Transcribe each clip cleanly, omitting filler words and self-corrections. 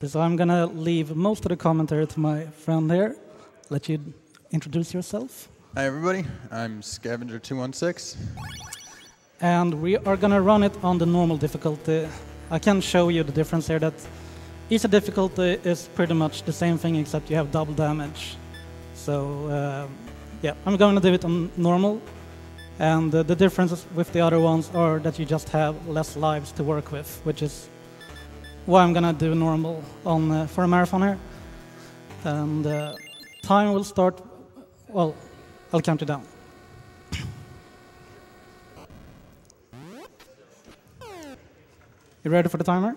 So I'm gonna leave most of the commentary to my friend here. Let you introduce yourself. Hi everybody, I'm Scavenger216. And we are gonna run it on the normal difficulty. I can show you the difference here that easy difficulty is pretty much the same thing except you have double damage. So yeah, I'm going to do it on normal. And the differences with the other ones are that you just have less lives to work with, which is why I'm gonna do normal on for a marathon here. And time will start, well, I'll count it down. You ready for the timer?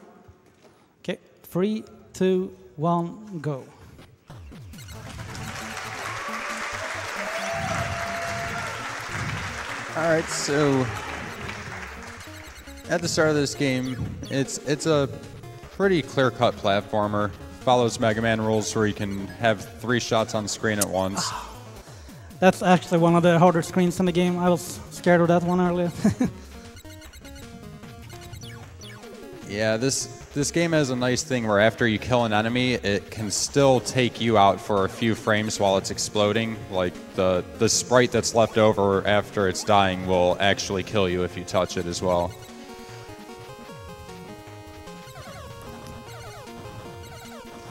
Okay, 3, 2, 1, go. All right, so at the start of this game, it's a pretty clear-cut platformer. Follows Mega Man rules where you can have 3 shots on screen at once. That's actually one of the harder screens in the game. I was scared of that one earlier. Yeah, this game has a nice thing where after you kill an enemy, it can still take you out for a few frames while it's exploding. Like the sprite that's left over after it's dying will actually kill you if you touch it as well.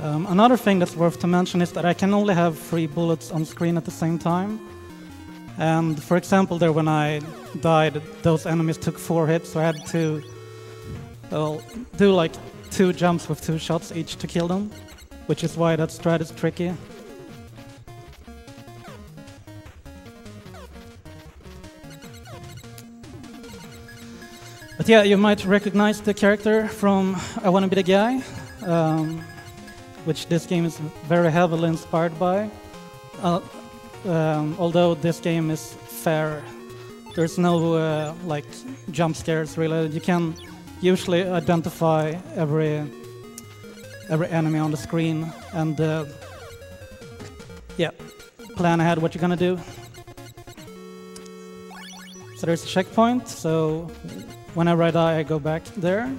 Another thing that's worth to mention is that I can only have 3 bullets on screen at the same time. And for example, there when I died, those enemies took 4 hits, so I had to do like 2 jumps with 2 shots each to kill them, which is why that strat is tricky. But yeah, you might recognize the character from I Wanna Be the Guy, which this game is very heavily inspired by. Although this game is fair, there's no like jump scares really. You can usually identify every enemy on the screen and yeah, plan ahead what you're gonna do. So there's a checkpoint, so whenever I die I go back there.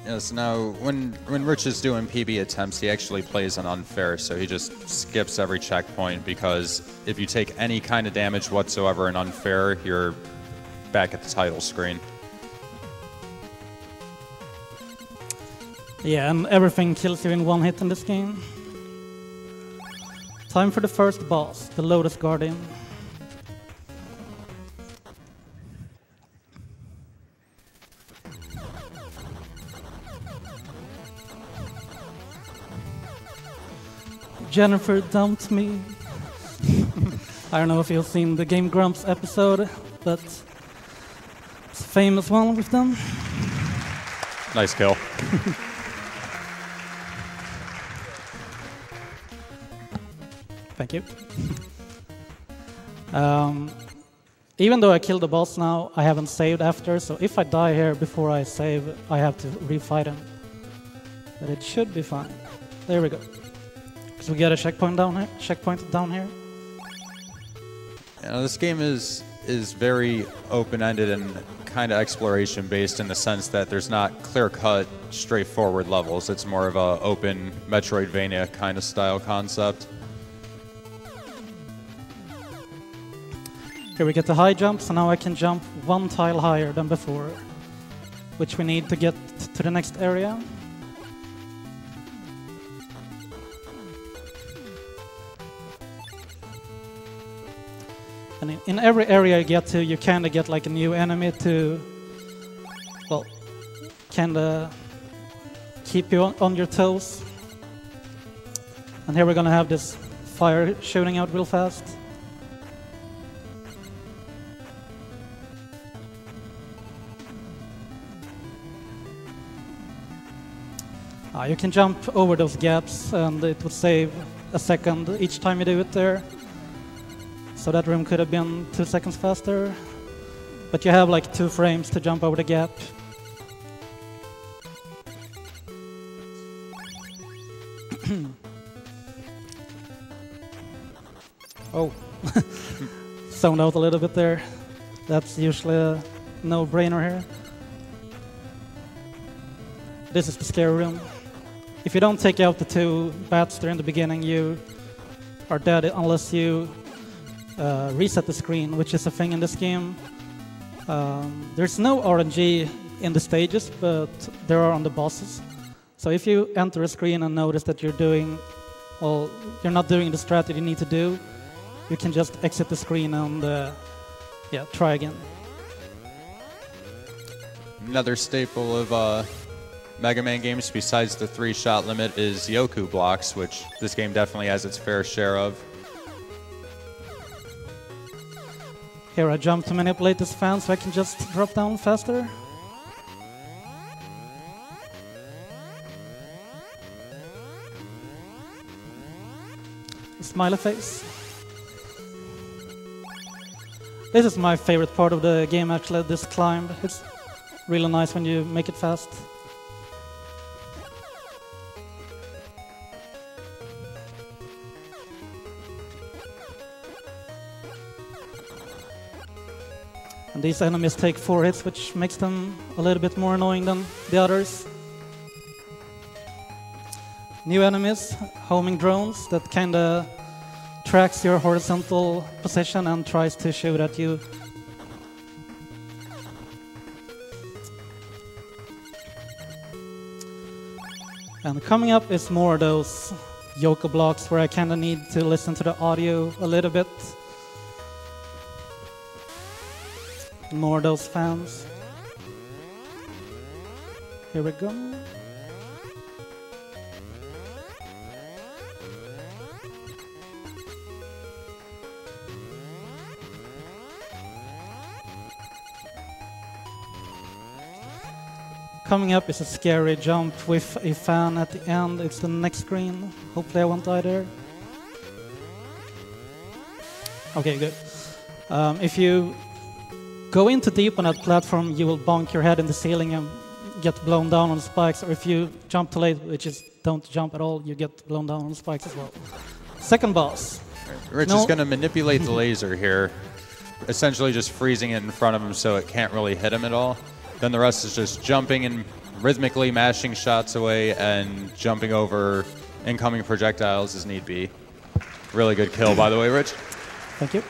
Yes, now when Rich is doing PB attempts, he actually plays on unfair, so he just skips every checkpoint because if you take any kind of damage whatsoever in unfair, you're back at the title screen. Yeah, and everything kills you in 1 hit in this game. Time for the first boss, the Lotus Guardian. Jennifer dumped me. I don't know if you've seen the Game Grumps episode, but it's a famous one with them. Nice kill. Thank you. Even though I killed the boss now, I haven't saved after, so if I die here before I save, I have to refight him. But it should be fine. There we go. So we get a checkpoint down here. You know, this game is very open-ended and kind of exploration-based in the sense that there's not clear-cut, straightforward levels. It's more of a open Metroidvania kind of style concept. Here we get the high jump, so now I can jump 1 tile higher than before, which we need to get to the next area. And in every area you get to, you kind of get like a new enemy to, well, kind of keep you on your toes. And here we're gonna have this fire shooting out real fast. You can jump over those gaps and it will save a second each time you do it there. So that room could have been 2 seconds faster, but you have like 2 frames to jump over the gap. Oh, zoned out a little bit there. That's usually a no-brainer here. This is the scary room. If you don't take out the two bats there in the beginning, you are dead unless you reset the screen, which is a thing in this game. There's no RNG in the stages, but there are on the bosses. So if you enter a screen and notice that you're not doing the strategy you need to do, you can just exit the screen and try again. Another staple of Mega Man games besides the 3-shot limit is Yoku blocks, which this game definitely has its fair share of. Here I jump to manipulate this fan so I can just drop down faster. Smiley face. This is my favorite part of the game actually, this climb. It's really nice when you make it fast. And these enemies take 4 hits, which makes them a little bit more annoying than the others. New enemies, homing drones that kinda tracks your horizontal position and tries to shoot at you. And coming up is more of those Yoko blocks where I kinda need to listen to the audio a little bit. More of those fans. Here we go. Coming up is a scary jump with a fan at the end. It's the next screen. Hopefully I won't die there. Okay, good. If you go in too deep on that platform, you will bonk your head in the ceiling and get blown down on the spikes. Or if you jump too late, which is don't jump at all, you get blown down on the spikes as well. Second boss. Rich is going to manipulate the laser here, essentially just freezing it in front of him so it can't really hit him at all. Then the rest is just jumping and rhythmically mashing shots away and jumping over incoming projectiles as need be. Really good kill, by the way, Rich. Thank you.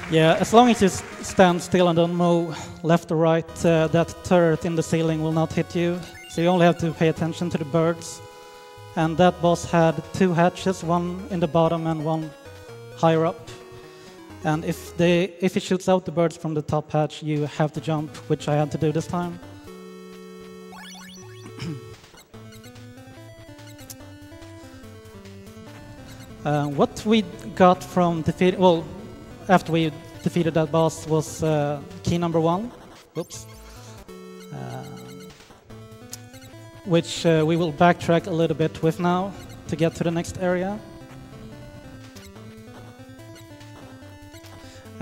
Yeah, as long as you stand still and don't move left or right, that turret in the ceiling will not hit you. So you only have to pay attention to the birds. And that boss had 2 hatches, one in the bottom and one higher up. And if it shoots out the birds from the top hatch, you have to jump, which I had to do this time. What we got from after we defeated that boss was key number 1. Whoops. Which we will backtrack a little bit with now to get to the next area.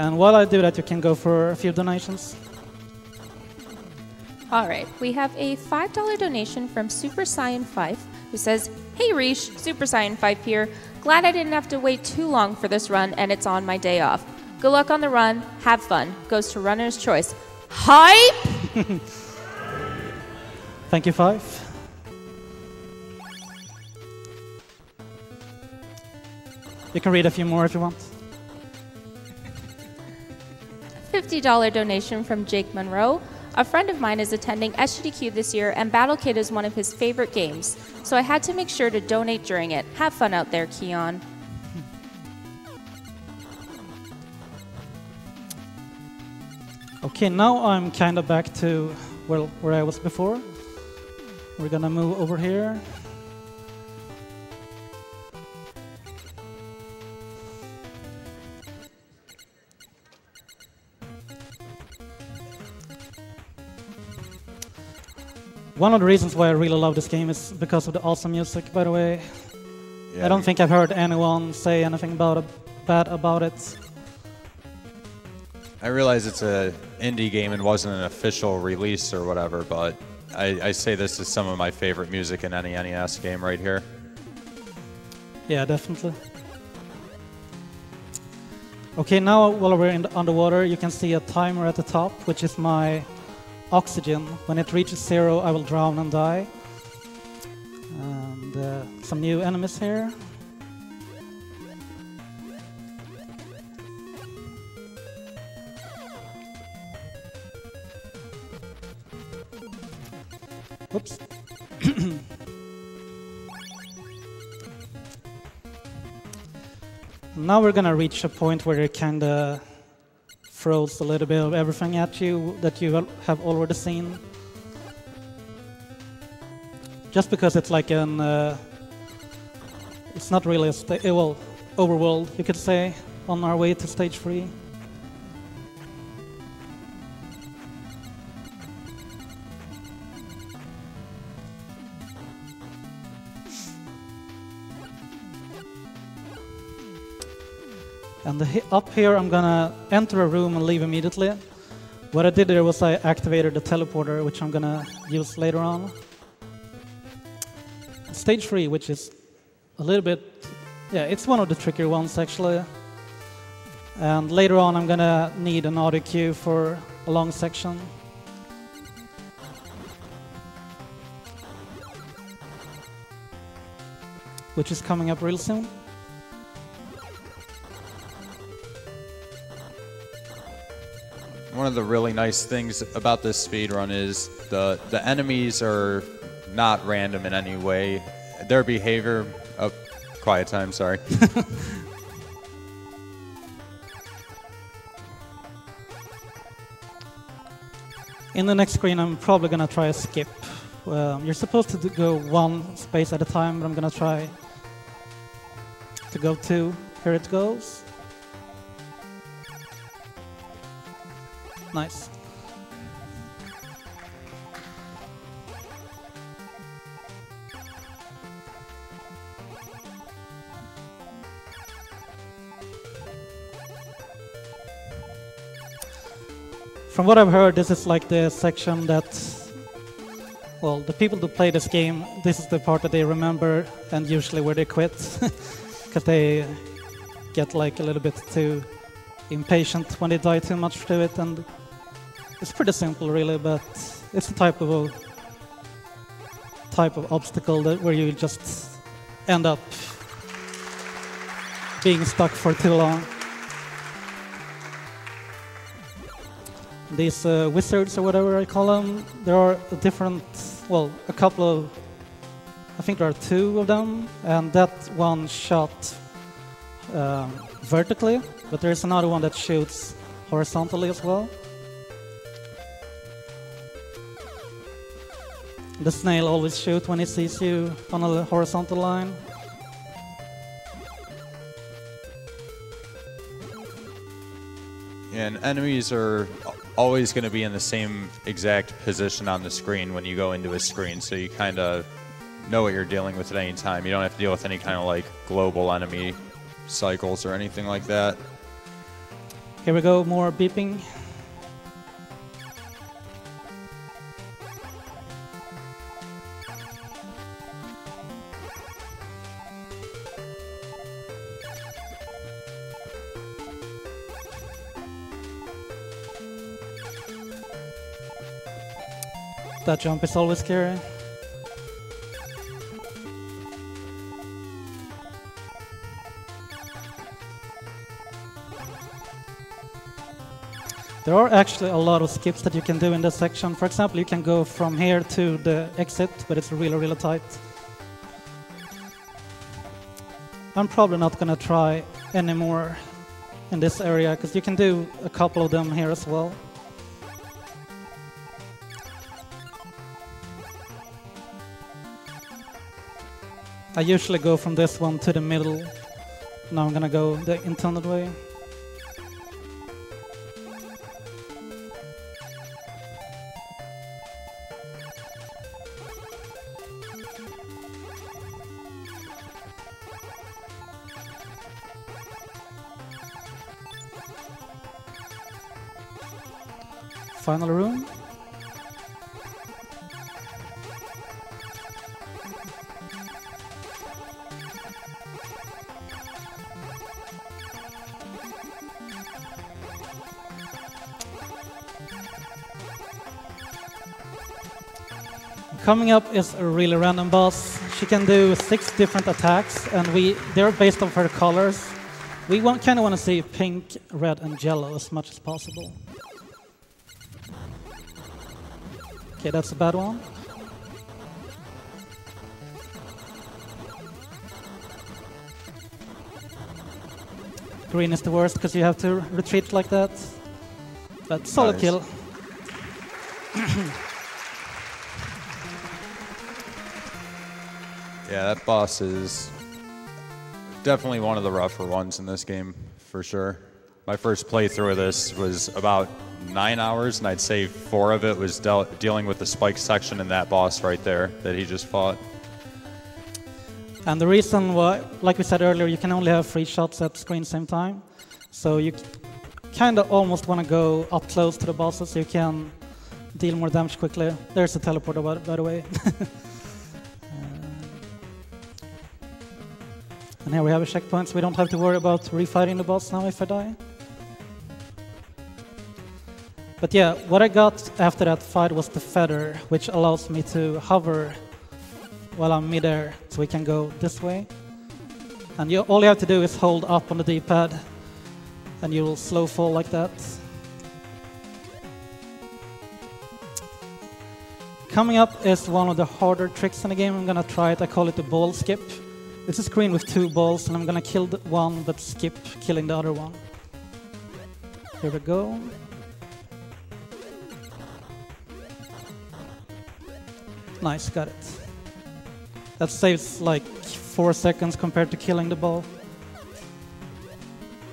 And while I do that, you can go for a few donations. All right, we have a $5 donation from Super Saiyan 5, who says, "Hey Rish, Super Saiyan 5 here. Glad I didn't have to wait too long for this run, and it's on my day off. Good luck on the run. Have fun." Goes to Runner's Choice. Hype! Thank you, 5. You can read a few more if you want. $50 donation from Jake Monroe. A friend of mine is attending SGDQ this year, and Battle Kid is one of his favorite games, so I had to make sure to donate during it. Have fun out there, Keon. Okay, now I'm kind of back to where I was before. We're gonna move over here. One of the reasons why I really love this game is because of the awesome music, by the way. Yeah, I don't think I've heard anyone say anything bad about it. I realize it's an indie game and wasn't an official release or whatever, but I say this is some of my favorite music in any NES game right here. Yeah, definitely. Okay, now while we're in the underwater, you can see a timer at the top, which is my oxygen. When it reaches 0, I will drown and die. And some new enemies here. Oops. Now we're gonna reach a point where it kinda throws a little bit of everything at you that you have already seen. Just because it's like an, it's not really a well, overworld, you could say, on our way to stage 3. And up here I'm gonna enter a room and leave immediately. What I did there was I activated the teleporter, which I'm gonna use later on. Stage 3, which is a little bit, yeah, it's one of the trickier ones actually. And later on I'm gonna need an audio cue for a long section. Which is coming up real soon. One of the really nice things about this speedrun is the enemies are not random in any way. Their behavior... Oh, quiet time, sorry. In the next screen I'm probably gonna try a skip. You're supposed to go 1 space at a time, but I'm gonna try to go 2. Here it goes. Nice. From what I've heard, this is like the section that, well, the people who play this game, this is the part that they remember and usually where they quit. Because they get like a little bit too impatient when they die too much to it, and it's pretty simple really, but it's a type of obstacle that where you just end up being stuck for too long. These wizards or whatever I call them, there are different, well, a couple of, I think there are 2 of them, and that one shot vertically, but there's another one that shoots horizontally as well. The snail always shoots when it sees you on a horizontal line. And enemies are always going to be in the same exact position on the screen when you go into a screen, so you kind of know what you're dealing with at any time. You don't have to deal with any kind of like global enemy cycles or anything like that. Here we go, more beeping. That jump is always scary. There are actually a lot of skips that you can do in this section. For example, you can go from here to the exit, but it's really, really tight. I'm probably not gonna try any more in this area, because you can do a couple of them here as well. I usually go from this one to the middle. Now I'm gonna go the intended way. Final room. Coming up is a really random boss. She can do 6 different attacks, and they're based off her colors. We kind of want to see pink, red, and yellow as much as possible. Okay, that's a bad one. Green is the worst because you have to retreat like that. But solid Nice. kill. Yeah, that boss is definitely one of the rougher ones in this game, for sure. My first playthrough of this was about 9 hours, and I'd say 4 of it was dealing with the spike section and that boss right there that he just fought. And the reason why, like we said earlier, you can only have 3 shots at screen same time. So you kind of almost want to go up close to the bosses so you can deal more damage quickly. There's a teleporter, by the way. And here we have a checkpoint, so we don't have to worry about refighting the boss now if I die. But yeah, what I got after that fight was the feather, which allows me to hover while I'm midair, so we can go this way. And all you have to do is hold up on the D-pad, and you will slow fall like that. Coming up is one of the harder tricks in the game. I'm gonna try it. I call it the ball skip. It's a screen with 2 balls, and I'm gonna kill one but skip killing the other one. Here we go. Nice, got it. That saves like 4 seconds compared to killing the ball.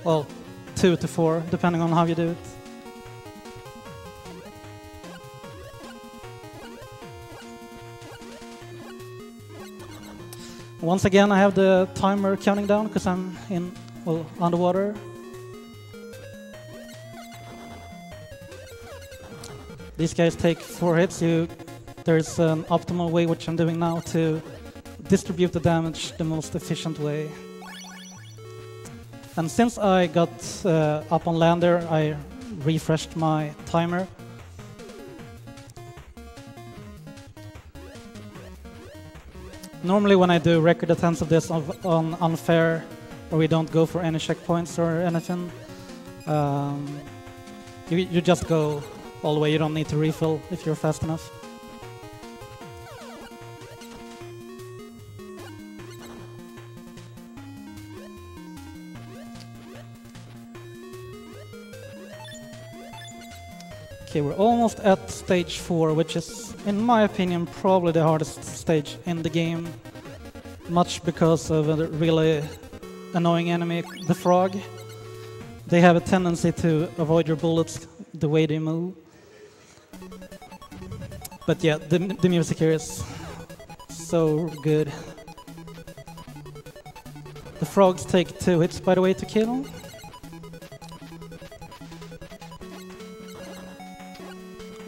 Well, 2 to 4, depending on how you do it. Once again, I have the timer counting down because I'm underwater. These guys take 4 hits. There's an optimal way, which I'm doing now, to distribute the damage the most efficient way. And since I got up on land there, I refreshed my timer. Normally when I do record attempts of this on unfair, or we don't go for any checkpoints or anything, you just go all the way. You don't need to refill if you're fast enough. Okay, we're almost at stage 4, which is, in my opinion, probably the hardest stage in the game. Much because of a really annoying enemy, the frog. They have a tendency to avoid your bullets the way they move. But yeah, the music here is so good. The frogs take 2 hits, by the way, to kill.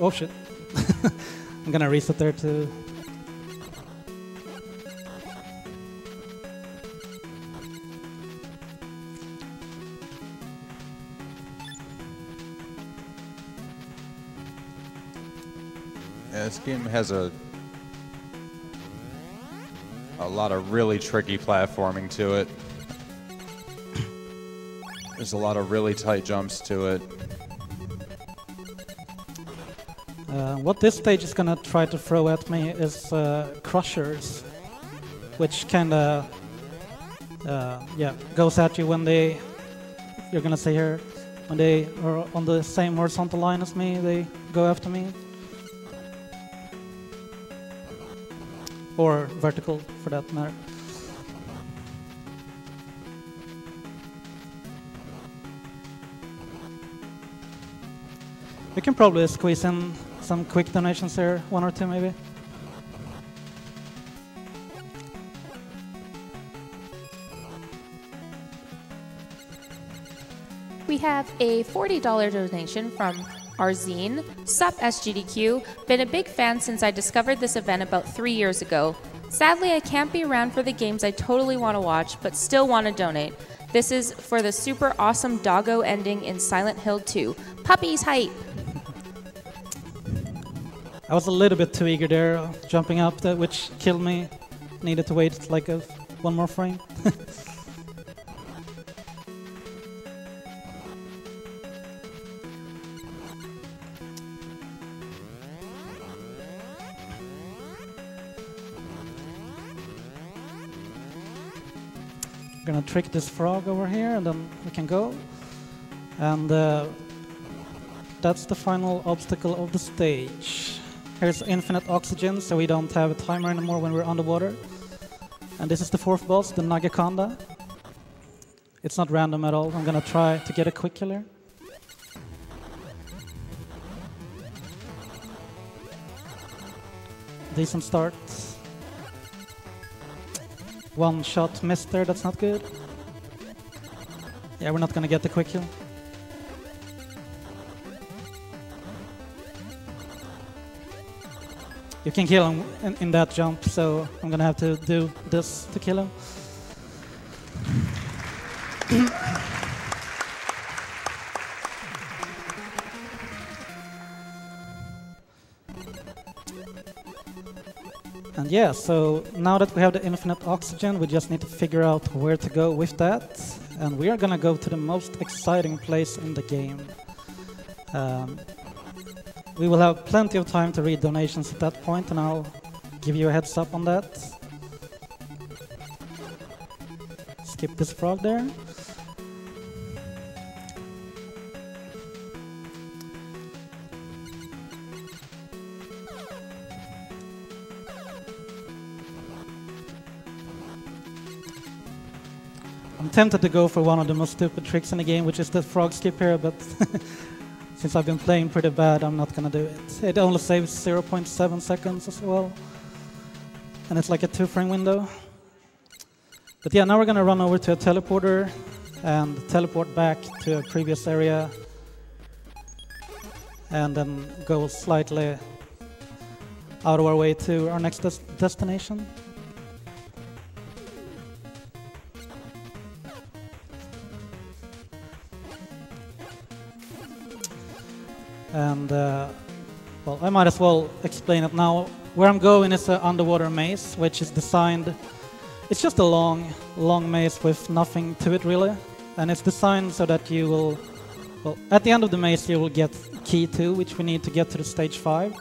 Oh shit. I'm gonna reset there too. Yeah, this game has a lot of really tricky platforming to it. There's a lot of really tight jumps to it. What this stage is gonna try to throw at me is crushers, which kinda goes at you when you're gonna say here, when they are on the same horizontal line as me, they go after me. Or vertical, for that matter. We can probably squeeze in some quick donations here, 1 or 2 maybe. We have a $40 donation from Arzine. Sup SGDQ, been a big fan since I discovered this event about 3 years ago. Sadly, I can't be around for the games I totally want to watch, but still want to donate. This is for the super awesome doggo ending in Silent Hill 2. Puppies hype! I was a little bit too eager there, jumping up, which killed me. Needed to wait like one more frame. Gonna trick this frog over here, and then we can go. And that's the final obstacle of the stage. Here's infinite oxygen, so we don't have a timer anymore when we're underwater. And this is the fourth boss, the Nagaconda. It's not random at all. I'm gonna try to get a quick kill here. Decent start. One shot missed there, that's not good. Yeah, we're not gonna get the quick kill. You can kill him in that jump, so I'm gonna have to do this to kill him. And yeah, so now that we have the infinite oxygen, we just need to figure out where to go with that. And we are gonna go to the most exciting place in the game. We will have plenty of time to read donations at that point, and I'll give you a heads up on that. Skip this frog there. I'm tempted to go for one of the most stupid tricks in the game, which is the frog skip here, but since I've been playing pretty bad, I'm not gonna do it. It only saves 0.7 seconds as well. And it's like a 2-frame window. But yeah, now we're gonna run over to a teleporter and teleport back to a previous area. And then go slightly out of our way to our next destination. And well, I might as well explain it now. Where I'm going is an underwater maze, which is designed. It's just a long maze with nothing to it really, and it's designed so that you will. Well, at the end of the maze, you will get key 2, which we need to get to the stage 5.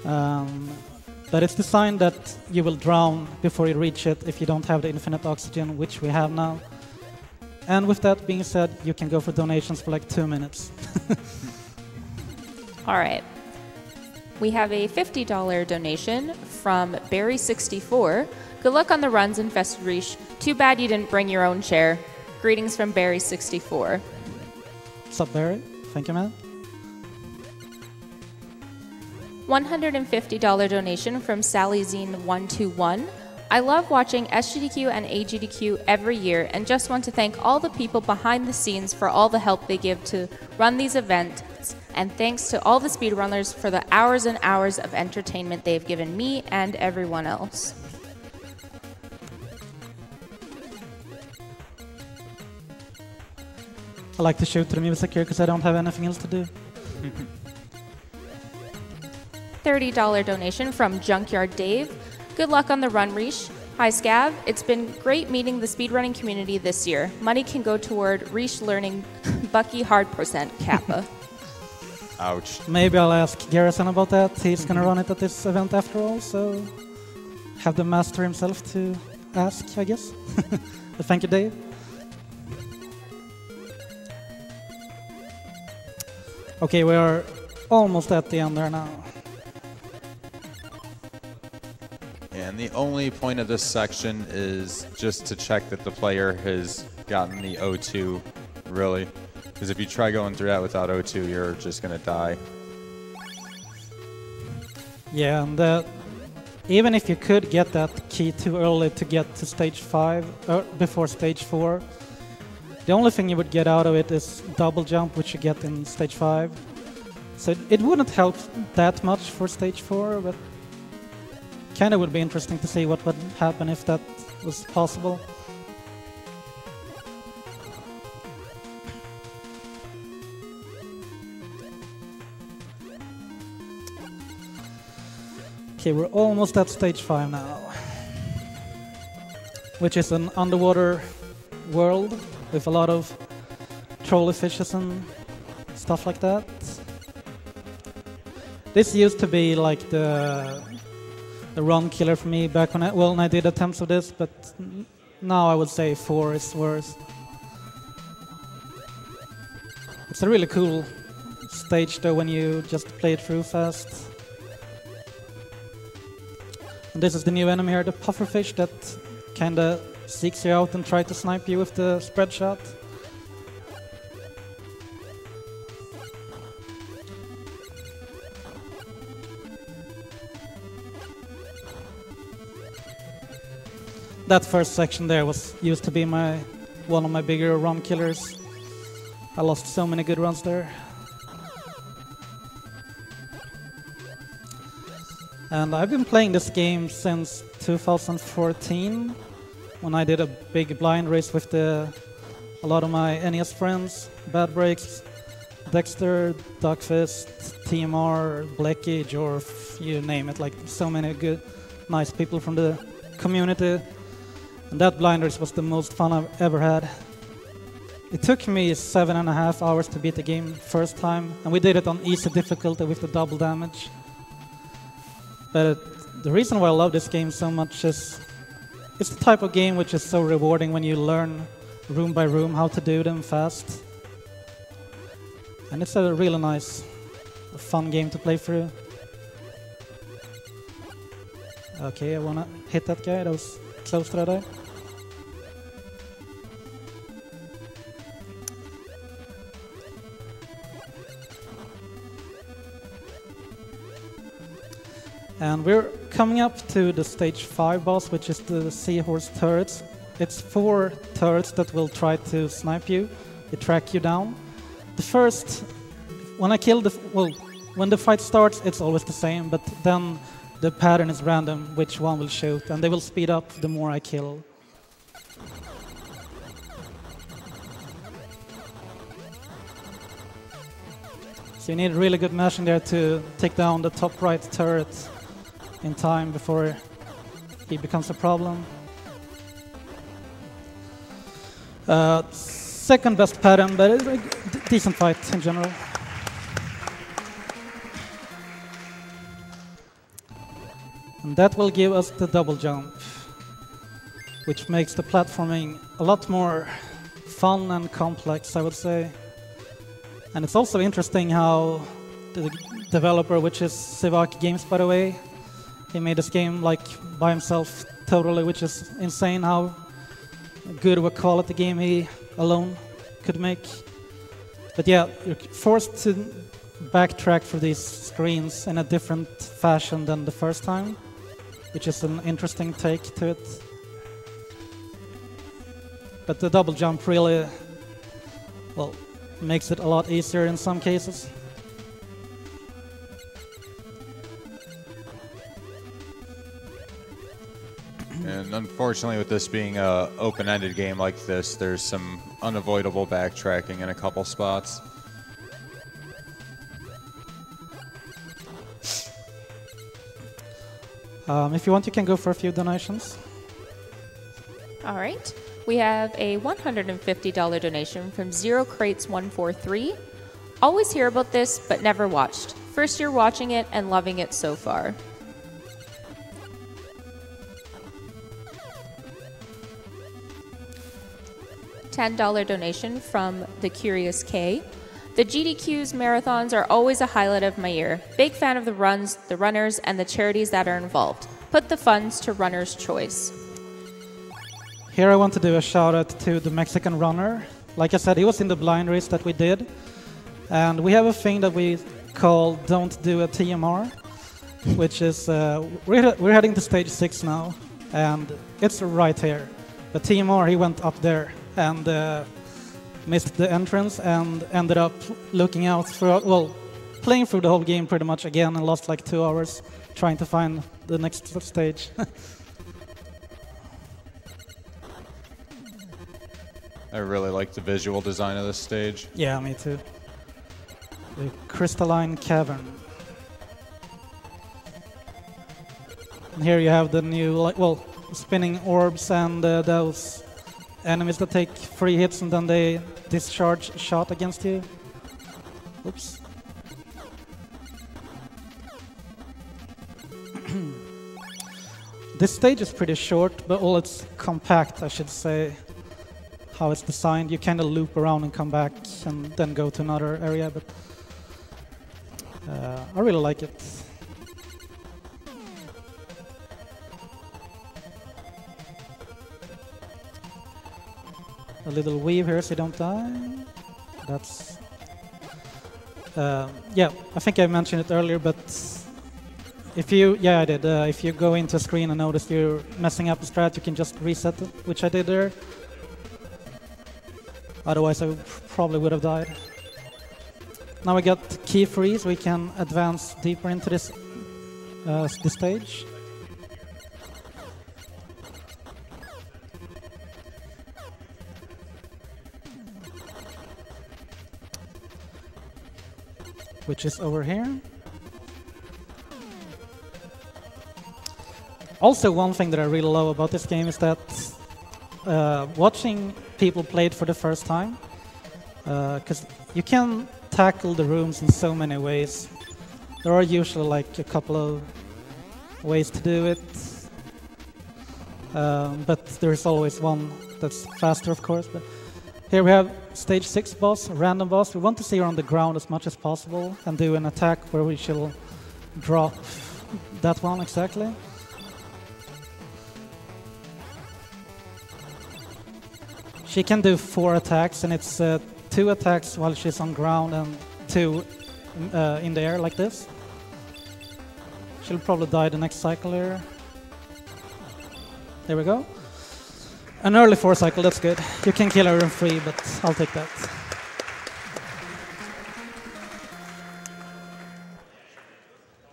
But it's designed that you will drown before you reach it if you don't have the infinite oxygen, which we have now. And with that being said, you can go for donations for like 2 minutes. All right. We have a $50 donation from Barry64. Good luck on the runs, Infested Reach. Too bad you didn't bring your own chair. Greetings from Barry64. What's up, Barry? Thank you, man. $150 donation from SallyZine121. I love watching SGDQ and AGDQ every year and just want to thank all the people behind the scenes for all the help they give to run these events, and thanks to all the speedrunners for the hours and hours of entertainment they've given me and everyone else. I like to shoot to the music here because I don't have anything else to do. $30 donation from Junkyard Dave. Good luck on the run, Reesh. Hi, Scav. It's been great meeting the speedrunning community this year. Money can go toward Reesh learning Bucky Hard % Kappa. Ouch. Maybe I'll ask Garrison about that. He's gonna run it at this event after all, so have the master himself to ask, I guess. But thank you, Dave. Okay, we are almost at the end there now. And the only point of this section is just to check that the player has gotten the O2, really. Because if you try going through that without O2, you're just going to die. Yeah, and even if you could get that key too early to get to stage 5, or before stage 4, the only thing you would get out of it is double jump, which you get in stage 5. So it wouldn't help that much for stage 4, but kind of would be interesting to see what would happen if that was possible. Okay, we're almost at stage 5 now, which is an underwater world with a lot of trolley fishes and stuff like that. This used to be like the run killer for me back when I did attempts of this, but now I would say 4 is worse. It's a really cool stage though when you just play it through fast. And this is the new enemy here, the pufferfish that kinda seeks you out and tries to snipe you with the spread shot. That first section there used to be one of my bigger run killers. I lost so many good runs there. And I've been playing this game since 2014, when I did a big blind race with a lot of my NES friends, Bad Breaks, Dexter, Duckfist, TMR, Blackage, or you name it, like so many good, nice people from the community. And that blind race was the most fun I've ever had. It took me 7.5 hours to beat the game first time, and we did it on easy difficulty with the double damage. But the reason why I love this game so much is it's the type of game which is so rewarding when you learn room by room how to do them fast. And it's a really nice, fun game to play through. Okay, I wanna hit that guy, that was close to that eye. And we're coming up to the stage 5 boss, which is the seahorse turrets. It's 4 turrets that will try to snipe you, they track you down. The first, when the fight starts, it's always the same, but then the pattern is random, which one will shoot, and they will speed up the more I kill. So you need really good mashing there to take down the top right turret in time before he becomes a problem. Second best pattern, but it's a decent fight in general. And that will give us the double jump, which makes the platforming a lot more fun and complex, I would say. And it's also interesting how the developer, which is Sivak Games, by the way, he made this game like by himself totally, which is insane how good of a quality game he alone could make. But yeah, you're forced to backtrack for these screens in a different fashion than the first time, which is an interesting take to it. But the double jump really, well, makes it a lot easier in some cases. And unfortunately, with this being an open-ended game like this, there's some unavoidable backtracking in a couple spots. If you want, you can go for a few donations. All right. We have a $150 donation from Zero Crates 143. Always hear about this, but never watched. First year watching it and loving it so far. $10 donation from The Curious K. The GDQ's marathons are always a highlight of my year. Big fan of the runs, the runners, and the charities that are involved. Put the funds to runner's choice. Here I want to do a shout out to the Mexican runner. Like I said, he was in the blind race that we did. And we have a thing that we call Don't Do a TMR, which is, we're heading to stage 6 now, and it's right here. But TMR, he went up there and missed the entrance and ended up looking out for, well, playing through the whole game pretty much again and lost like 2 hours trying to find the next stage. I really like the visual design of this stage. Yeah, me too. The crystalline cavern. And here you have the new, like, well, spinning orbs and those enemies that take 3 hits and then they discharge a shot against you. Oops. This stage is pretty short, but well, it's compact, I should say. How it's designed, you kind of loop around and come back and then go to another area, but I really like it. A little weave here so you don't die. That's... yeah, I think I mentioned it earlier, but if you... Yeah, I did. If you go into a screen and notice you're messing up a strat, you can just reset it, which I did there. Otherwise, I probably would have died. Now we got key freeze, we can advance deeper into this stage. Which is over here. Also, one thing that I really love about this game is that watching people play it for the first time, because you can tackle the rooms in so many ways. There are usually like a couple of ways to do it, but there's always one that's faster, of course. But here we have stage 6 boss, random boss. We want to see her on the ground as much as possible and do an attack where we shall drop that one exactly. She can do 4 attacks, and it's 2 attacks while she's on ground and 2 in the air like this. She'll probably die the next cycle here. There we go. An early 4 cycle, that's good. You can kill her in 3, but I'll take that.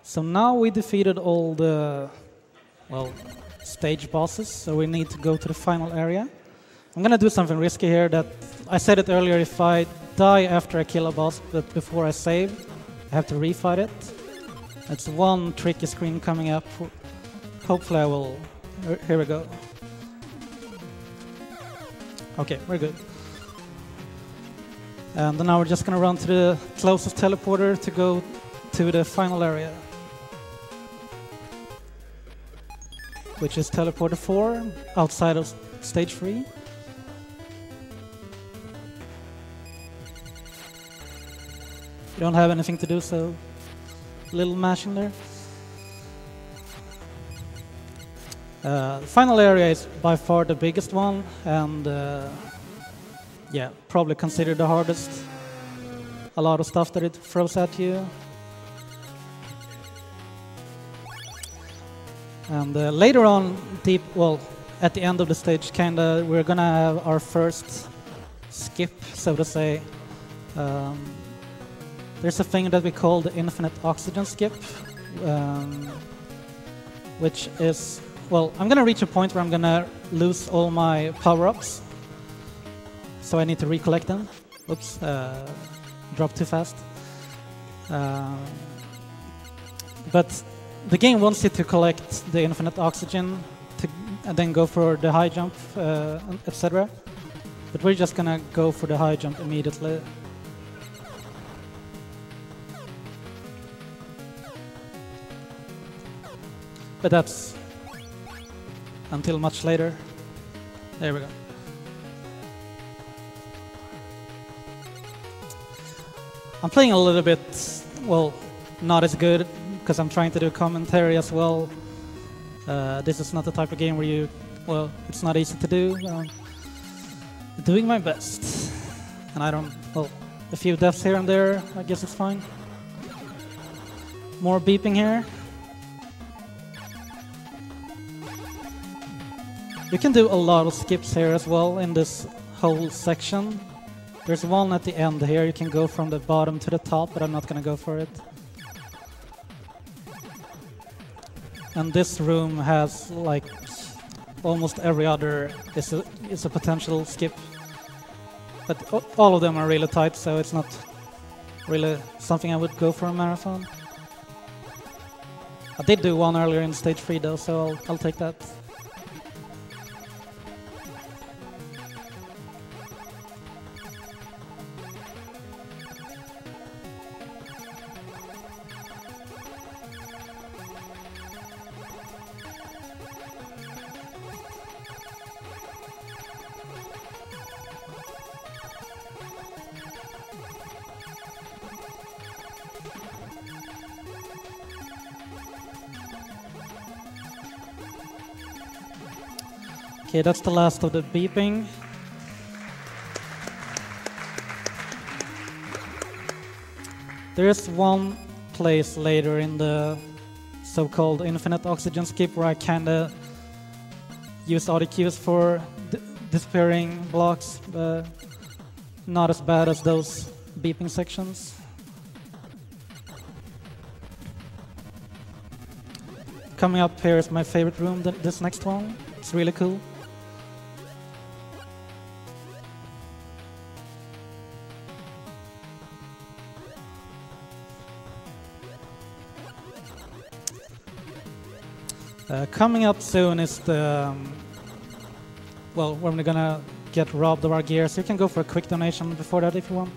So now we defeated all the, well, stage bosses, so we need to go to the final area. I'm gonna do something risky here that I said it earlier, if I die after I kill a boss but before I save, I have to refight it. That's one tricky screen coming up. Hopefully I will... Here we go. Okay, we're good. And now we're just gonna run to the closest teleporter to go to the final area, which is teleporter 4 outside of stage 3. You don't have anything to do, so a little mashing there. The final area is by far the biggest one, and yeah, probably considered the hardest. A lot of stuff that it throws at you. And later on, well, at the end of the stage, kinda, we're gonna have our first skip, so to say. There's a thing that we call the infinite oxygen skip, which is, well, I'm gonna reach a point where I'm gonna lose all my power-ups, so I need to recollect them. Oops, dropped too fast. But the game wants you to collect the infinite oxygen and then go for the high jump, etc. But we're just gonna go for the high jump immediately. But that's until much later. There we go. I'm playing a little bit, well, not as good, because I'm trying to do commentary as well. This is not the type of game where you, well, it's not easy to do. Doing my best. And I don't, well, a few deaths here and there, I guess it's fine. More beeping here. You can do a lot of skips here as well in this whole section. There's one at the end here, you can go from the bottom to the top, but I'm not gonna go for it. And this room has like almost every other is a potential skip. But all of them are really tight, so it's not really something I would go for a marathon. I did do one earlier in stage 3 though, so I'll take that. Okay, that's the last of the beeping. There is one place later in the so-called infinite oxygen skip where I kinda use audio cues for disappearing blocks, but not as bad as those beeping sections. Coming up here is my favorite room, this next one. It's really cool. Coming up soon is the, well, we're gonna get robbed of our gear, so you can go for a quick donation before that if you want.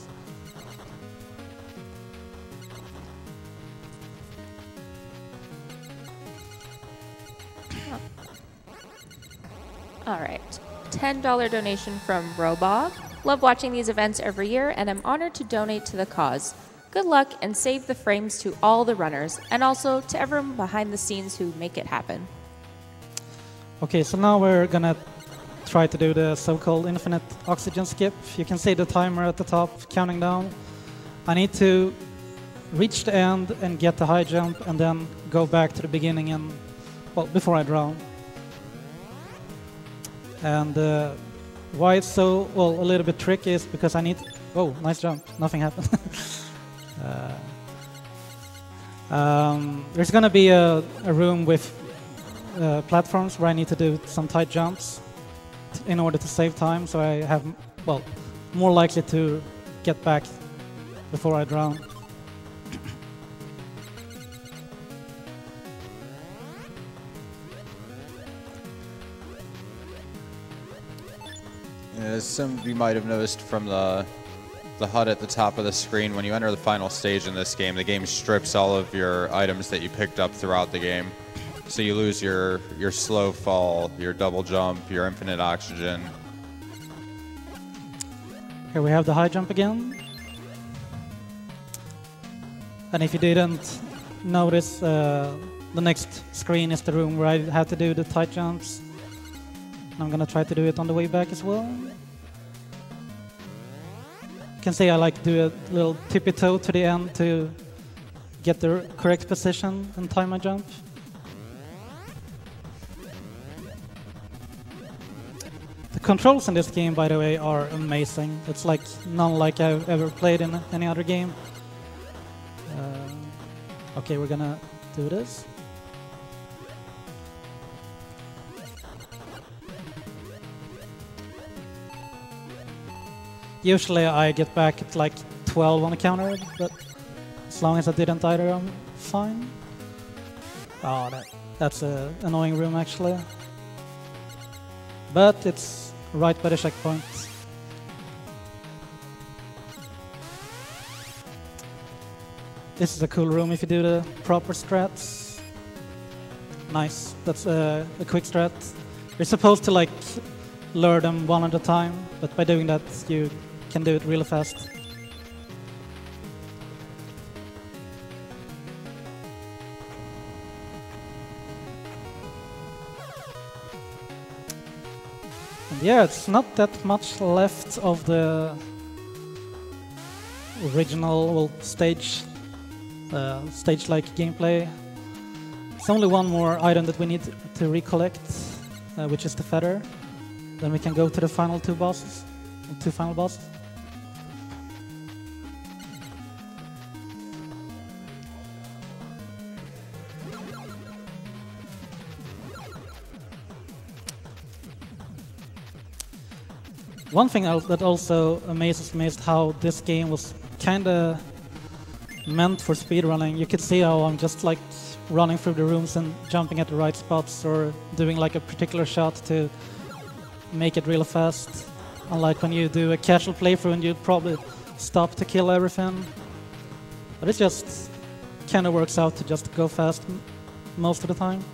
All right, $10 donation from Robob. Love watching these events every year, and I'm honored to donate to the cause. Good luck and save the frames to all the runners, and also to everyone behind the scenes who make it happen. Okay, so now we're gonna try to do the so-called infinite oxygen skip. You can see the timer at the top counting down. I need to reach the end and get the high jump and then go back to the beginning and, well, before I drown. And why it's so, well, a little bit tricky is because I need, oh, nice jump, nothing happened. There's gonna be a room with platforms where I need to do some tight jumps in order to save time, so I have, well, more likely to get back before I drown. As some of you might have noticed from the HUD at the top of the screen, when you enter the final stage in this game, the game strips all of your items that you picked up throughout the game. So you lose your slow fall, your double jump, your infinite oxygen. Here we have the high jump again. And if you didn't notice, the next screen is the room where I have to do the tight jumps. I'm gonna try to do it on the way back as well. You can see I like to do a little tippy toe to the end to get the correct position and time my jump. The controls in this game, by the way, are amazing. It's like none like I've ever played in any other game. Okay, we're gonna do this. Usually I get back at like 12 on the counter, but as long as I didn't either, I'm fine. Oh, that's an annoying room actually. But it's right by the checkpoint. This is a cool room if you do the proper strats. Nice, that's a quick strat. You're supposed to like learn them one at a time, but by doing that you can do it really fast. And yeah, it's not that much left of the original stage-like gameplay. It's only one more item that we need to recollect, which is the feather. Then we can go to the final two final bosses. One thing that also amazes me is how this game was kinda meant for speedrunning. You could see how I'm just like running through the rooms and jumping at the right spots or doing like a particular shot to make it really fast. Unlike when you do a casual playthrough and you'd probably stop to kill everything. But it just kind of works out to just go fast most of the time.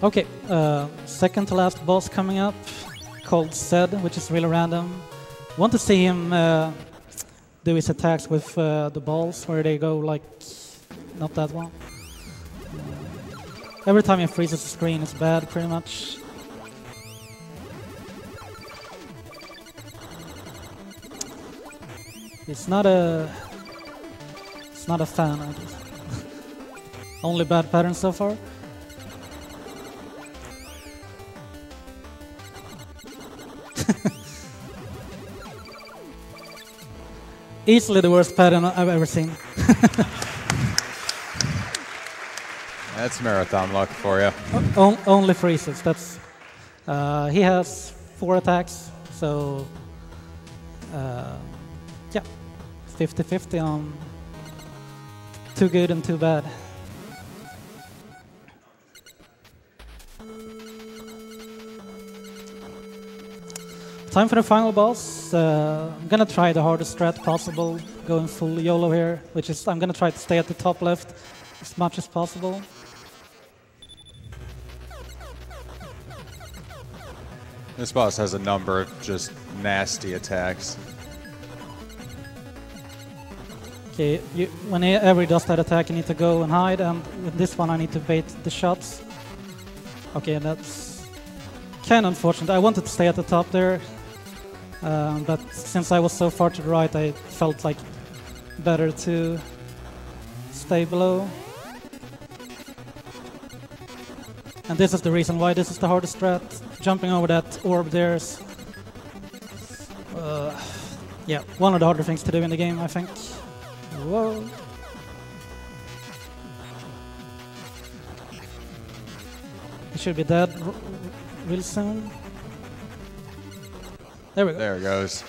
Okay, second to last boss coming up, called Zed, which is really random. Want to see him do his attacks with the balls, where they go like, not that one. Every time he freezes the screen, it's bad, pretty much. It's not a fan, I guess. Only bad patterns so far. Easily the worst pattern I've ever seen. That's marathon luck for you. Only freezes. That's he has 4 attacks, so yeah, 50-50 on too good and too bad. Time for the final boss. I'm gonna try the hardest strat possible, going full YOLO here, which is I'm gonna try to stay at the top left as much as possible. This boss has a number of just nasty attacks. Okay, whenever he does that attack, you need to go and hide, and with this one I need to bait the shots. Okay, that's kind of unfortunate. I wanted to stay at the top there, but since I was so far to the right, I felt like better to stay below. And this is the reason why this is the hardest strat. Jumping over that orb there is, yeah, one of the harder things to do in the game, I think. Whoa. He should be dead real soon. There we go. There it goes.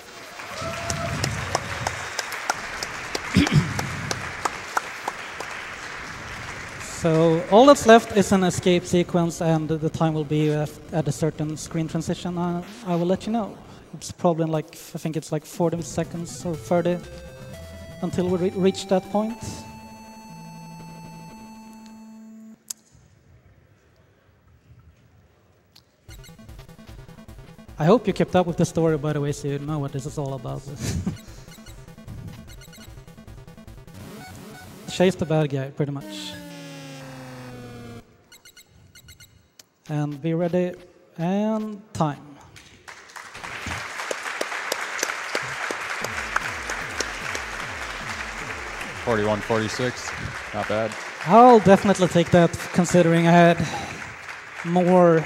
So all that's left is an escape sequence, and the time will be at a certain screen transition. I will let you know. It's probably like, I think it's like 40 seconds or 30 until we reach that point. I hope you kept up with the story, by the way, so you know what this is all about. Chase the bad guy, pretty much. And be ready, and time. $41.46, not bad. I'll definitely take that, considering I had more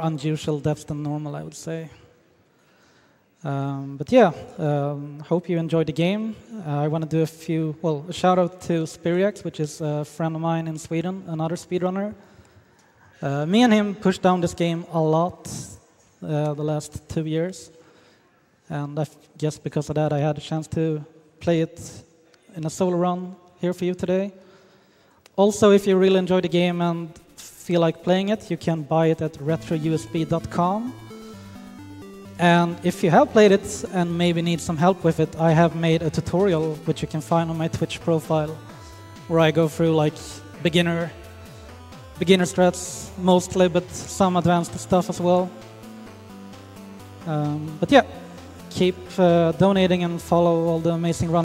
unusual depths than normal, I would say. But yeah, hope you enjoyed the game. I want to do a shout out to Spiriax, which is a friend of mine in Sweden, another speedrunner. Me and him pushed down this game a lot the last 2 years, and I guess because of that I had a chance to play it in a solo run here for you today. Also, if you really enjoy the game and feel like playing it, you can buy it at retrousb.com. And if you have played it and maybe need some help with it, I have made a tutorial which you can find on my Twitch profile, where I go through like beginner strats mostly, but some advanced stuff as well. But yeah, keep donating and follow all the amazing runs.